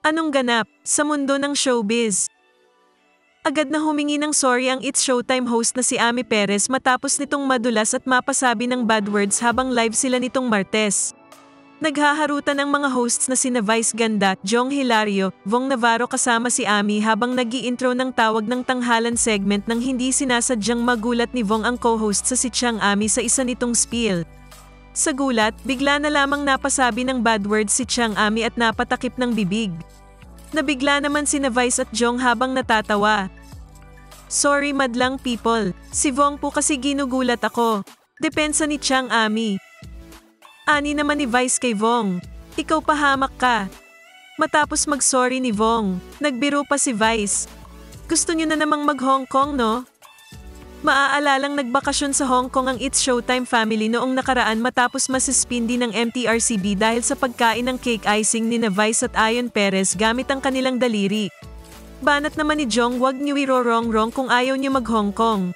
Anong ganap sa mundo ng showbiz? Agad na humingi ng sorry ang It's Showtime host na si Ami Perez matapos nitong madulas at mapasabi ng bad words habang live sila nitong Martes. Naghaharutan ang mga hosts na sina Vice Ganda, Jong Hilario, Vong Navarro kasama si Ami habang nag-i-intro ng tawag ng tanghalan segment nang hindi sinasadyang magulat ni Vong ang co-host sa si Chang Ami sa isa nitong spiel. Sa gulat, bigla na lamang napasabi ng bad words si Chang Ami at napatakip ng bibig. Nabigla naman sina Vice at Jong habang natatawa. Sorry madlang people, si Vong po kasi ginugulat ako. Depensa ni Chang Ami. Ani naman ni Vice kay Vong. Ikaw pahamak ka. Matapos mag-sorry ni Vong, nagbiro pa si Vice. Gusto niyo na namang mag-Hong Kong, no? Maaalalang nagbakasyon sa Hong Kong ang It's Showtime family noong nakaraan matapos masuspindi ng MTRCB dahil sa pagkain ng cake icing ni Vice at Ayon Perez gamit ang kanilang daliri. Banat naman ni Jong wag niyo iro-wrong-wrong kung ayaw niyo mag-Hong Kong.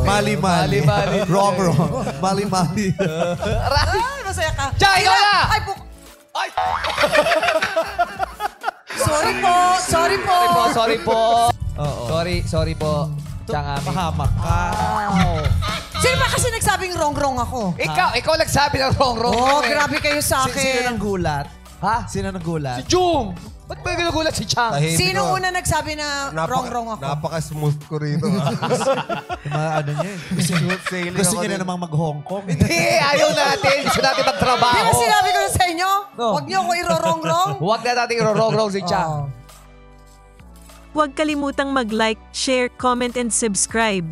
Mali-mali. Wrong. Mali-mali. Ay, masaya ka. Diyan, ikaw na! Ay, Ay! Sorry po. Sorry po. Oo. Sorry po. Chang Ami. Pahamak ka. Sino ba kasi nagsabing wrong ako? Ikaw nagsabi ng wrong. Oh, grabe kayo sa Sino akin. nang gulat? Ha? Sino nang gulat? Si Jung! Ba't ba ginugulat si Chang? Sino una nagsabi na wrong ako? Napaka-smooth ko rito. Yung mga ano niya eh. Smooth sailing Gusto ako niya na rin. namang mag-Hong Kong. Hindi, ayaw natin. Gusto natin Di magtrabaho. ba sinabi ko na sa inyo? No. Huwag niyo ako iro-wrong. Huwag na natin wrong si Chang. Oh. Huwag kalimutang mag-like, share, comment and subscribe.